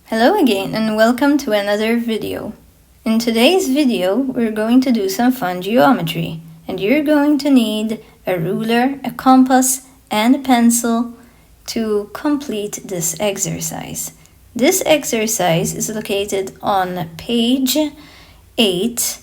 Hello again and welcome to another video. In today's video, we're going to do some fun geometry, and you're going to need a ruler, a compass, and a pencil to complete this exercise. This exercise is located on page 8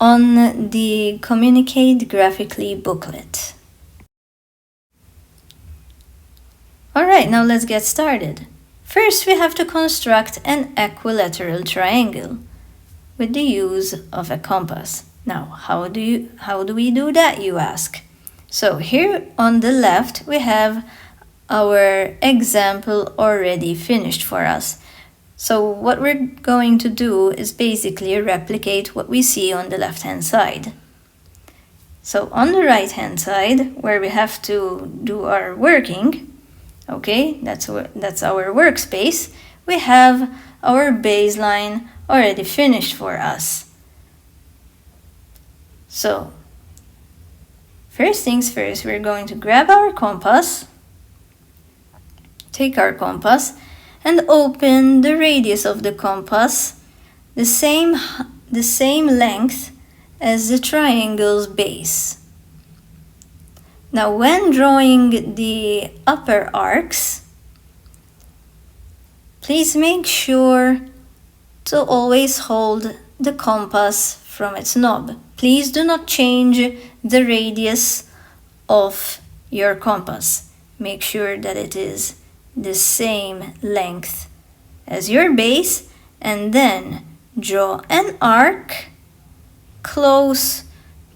on the Communicate Graphically booklet. Alright, now let's get started. First, we have to construct an equilateral triangle with the use of a compass. Now, how do we do that, you ask? So here on the left, we have our example already finished for us. So what we're going to do is basically replicate what we see on the left-hand side. So on the right-hand side, where we have to do our working, okay, that's our workspace, we have our baseline already finished for us. So, first things first, we're going to grab our compass, take our compass, and open the radius of the compass the same length as the triangle's base. Now, when drawing the upper arcs, please make sure to always hold the compass from its knob. Please do not change the radius of your compass. Make sure that it is the same length as your base, and then draw an arc close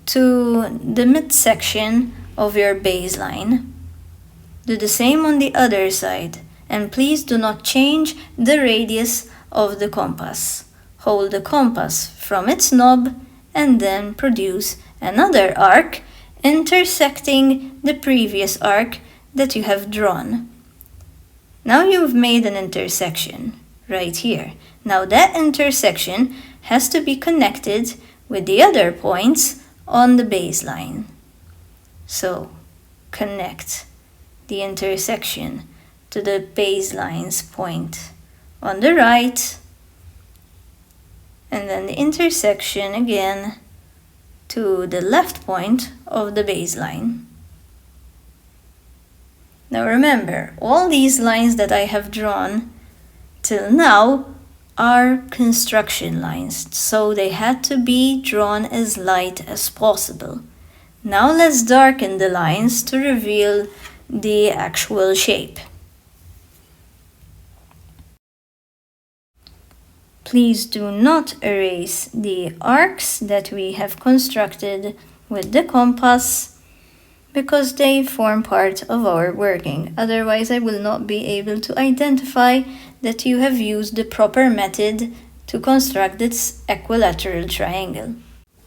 to the midsection of your baseline. Do the same on the other side, and please do not change the radius of the compass. Hold the compass from its knob and then produce another arc intersecting the previous arc that you have drawn. Now you've made an intersection right here. Now that intersection has to be connected with the other points on the baseline. So, connect the intersection to the baseline's point on the right, and then the intersection again to the left point of the baseline. Now remember, all these lines that I have drawn till now are construction lines, so they had to be drawn as light as possible. Now let's darken the lines to reveal the actual shape. Please do not erase the arcs that we have constructed with the compass, because they form part of our working. Otherwise, I will not be able to identify that you have used the proper method to construct this equilateral triangle.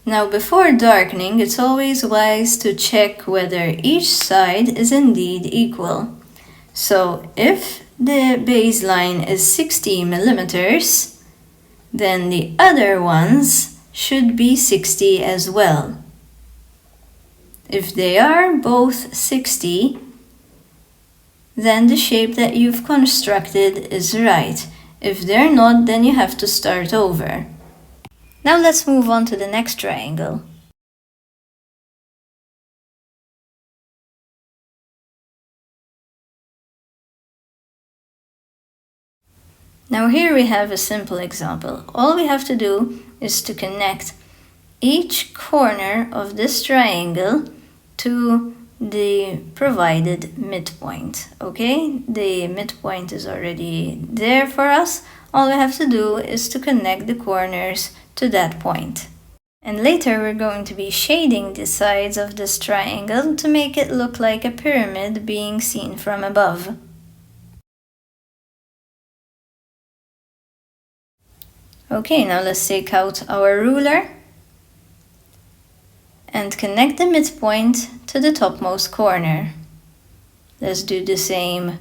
Now, before darkening, it's always wise to check whether each side is indeed equal. So, if the baseline is 60 millimeters, then the other ones should be 60 as well. If they are both 60, then the shape that you've constructed is right. If they're not, then you have to start over. Now let's move on to the next triangle. Now here we have a simple example. All we have to do is to connect each corner of this triangle to the provided midpoint. Okay, the midpoint is already there for us. All we have to do is to connect the corners to that point. And later we're going to be shading the sides of this triangle to make it look like a pyramid being seen from above. Okay, now let's take out our ruler and connect the midpoint to the topmost corner. Let's do the same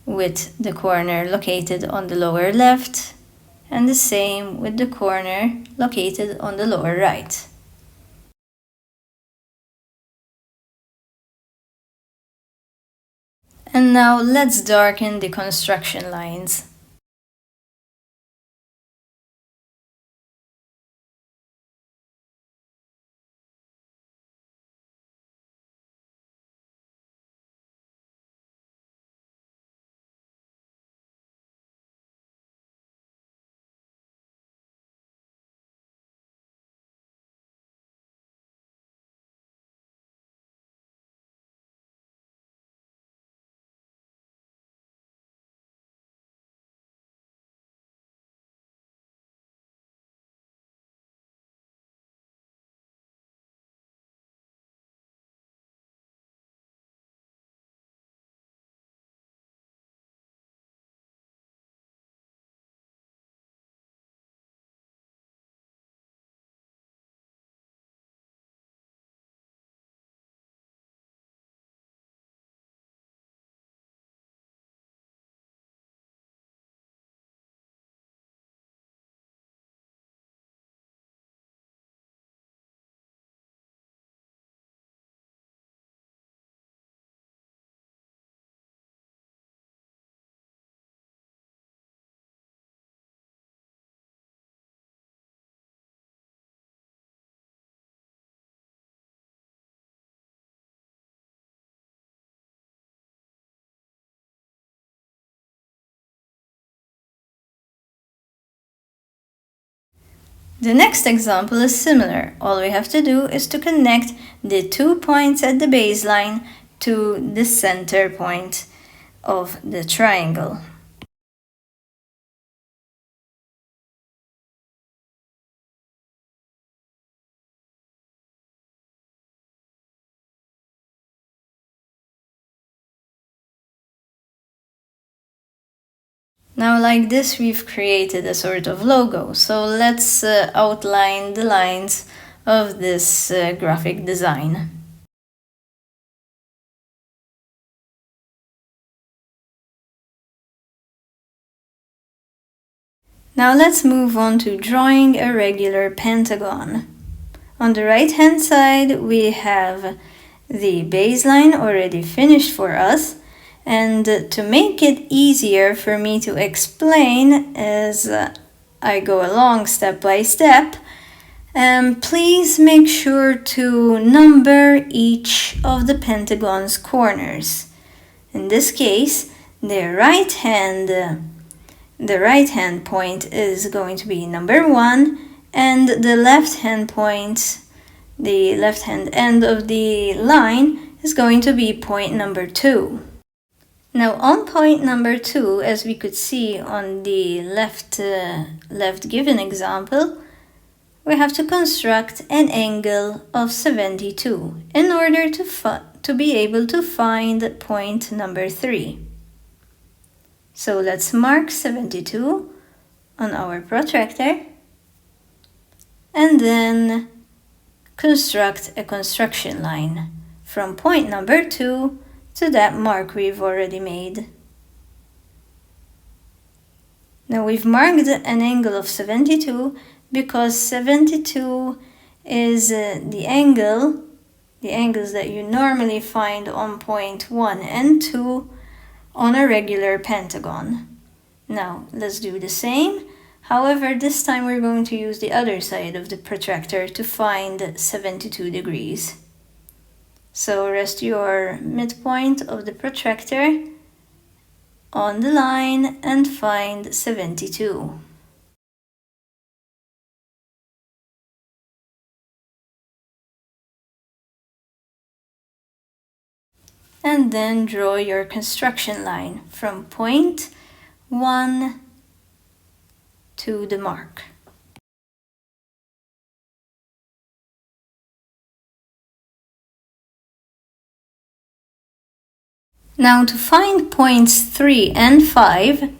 with the corner located on the lower left, and the same with the corner located on the lower right. And now let's darken the construction lines. The next example is similar. All we have to do is to connect the 2 points at the baseline to the center point of the triangle. Now, like this, we've created a sort of logo. So let's outline the lines of this graphic design. Now let's move on to drawing a regular pentagon. On the right hand side, we have the baseline already finished for us. And to make it easier for me to explain as I go along step by step, please make sure to number each of the pentagon's corners. In this case, the right hand point is going to be number 1, and the left hand point, the left hand end of the line, is going to be point number 2. Now on point number 2, as we could see on the left given example, we have to construct an angle of 72 in order to be able to find point number 3. So let's mark 72 on our protractor and then construct a construction line from point number 2 to that mark we've already made. Now we've marked an angle of 72 because 72 is the angles that you normally find on point 1 and 2 on a regular pentagon. Now let's do the same. However, this time we're going to use the other side of the protractor to find 72 degrees. So rest your midpoint of the protractor on the line and find 72. And then draw your construction line from point 1 to the mark. Now to find points 3 and 5,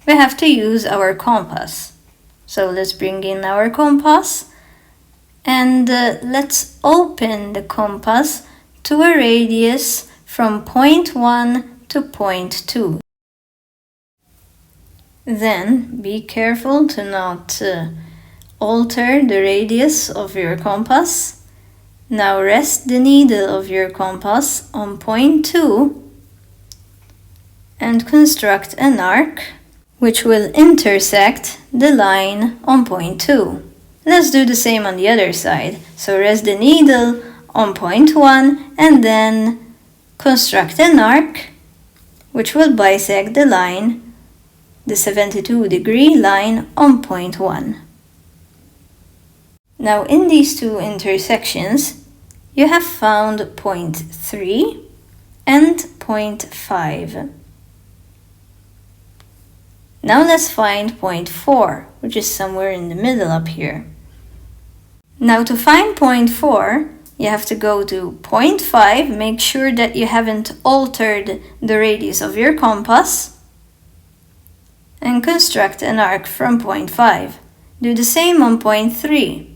we have to use our compass. So let's bring in our compass and let's open the compass to a radius from point 1 to point 2. Then be careful to not alter the radius of your compass. Now rest the needle of your compass on point 2 and construct an arc which will intersect the line on point 2. Let's do the same on the other side. So rest the needle on point 1 and then construct an arc which will bisect the line, the 72-degree line on point 1. Now in these two intersections, you have found point 3 and point 5. Now let's find point 4, which is somewhere in the middle up here. Now to find point 4, you have to go to point 5, make sure that you haven't altered the radius of your compass, and construct an arc from point 5. Do the same on point 3.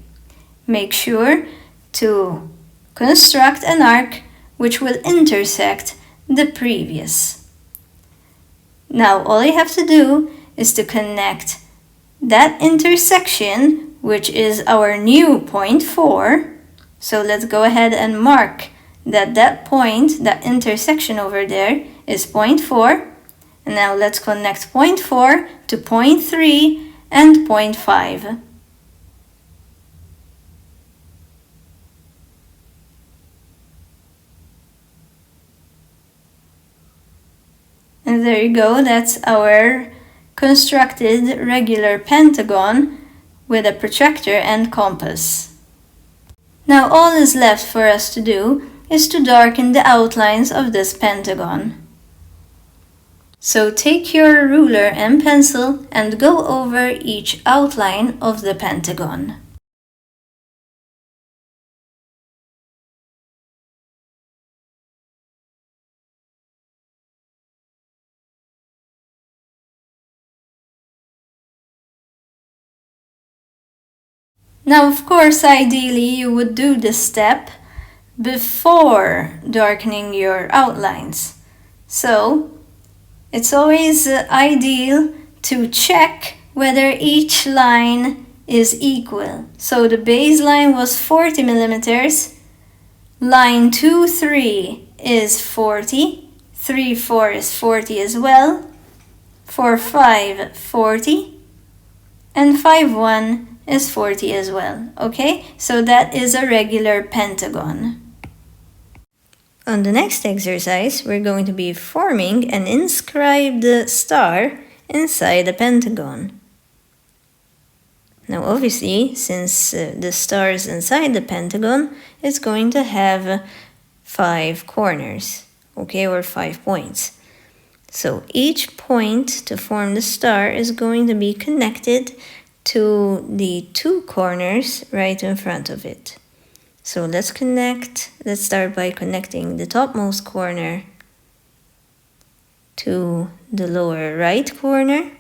Make sure to construct an arc which will intersect the previous. Now all you have to do is to connect that intersection, which is our new point 4. So let's go ahead and mark that point, that intersection over there, is point 4. And now let's connect point 4 to point 3 and point 5. And there you go, that's our constructed regular pentagon with a protractor and compass. Now all is left for us to do is to darken the outlines of this pentagon. So take your ruler and pencil and go over each outline of the pentagon. Now, of course, ideally you would do this step before darkening your outlines. So, it's always ideal to check whether each line is equal. So the baseline was 40 millimeters, line 2, 3 is 40, 3, 4 is 40 as well, 4, 5, 40, and 5, 1 is 40 as well. Okay, so that is a regular pentagon. On the next exercise, we're going to be forming an inscribed star inside a pentagon. Now obviously, since the star is inside the pentagon, it's going to have 5 corners, okay, or 5 points. So each point to form the star is going to be connected to the 2 corners right in front of it. So let's start by connecting the topmost corner to the lower right corner.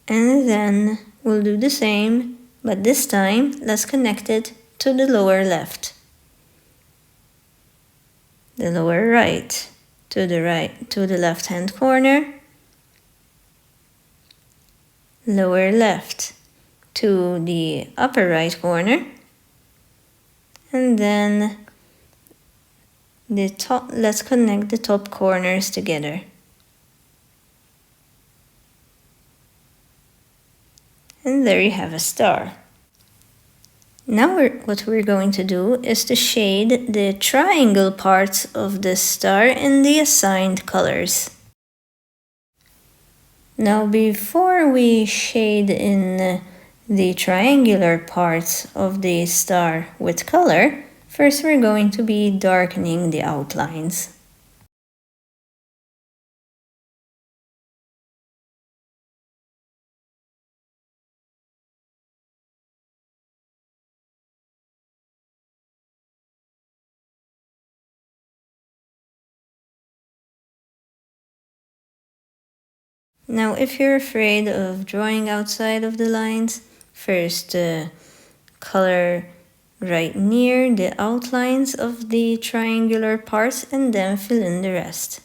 And then we'll do the same, but this time let's connect it to the lower left. The lower right to the left hand corner. Lower left to the upper right corner, and then let's connect the top corners together. And there you have a star. Now what we're going to do is to shade the triangle parts of the star in the assigned colors. Now before we shade in the triangular parts of the star with color, first we're going to be darkening the outlines. Now if you're afraid of drawing outside of the lines, first color right near the outlines of the triangular parts and then fill in the rest.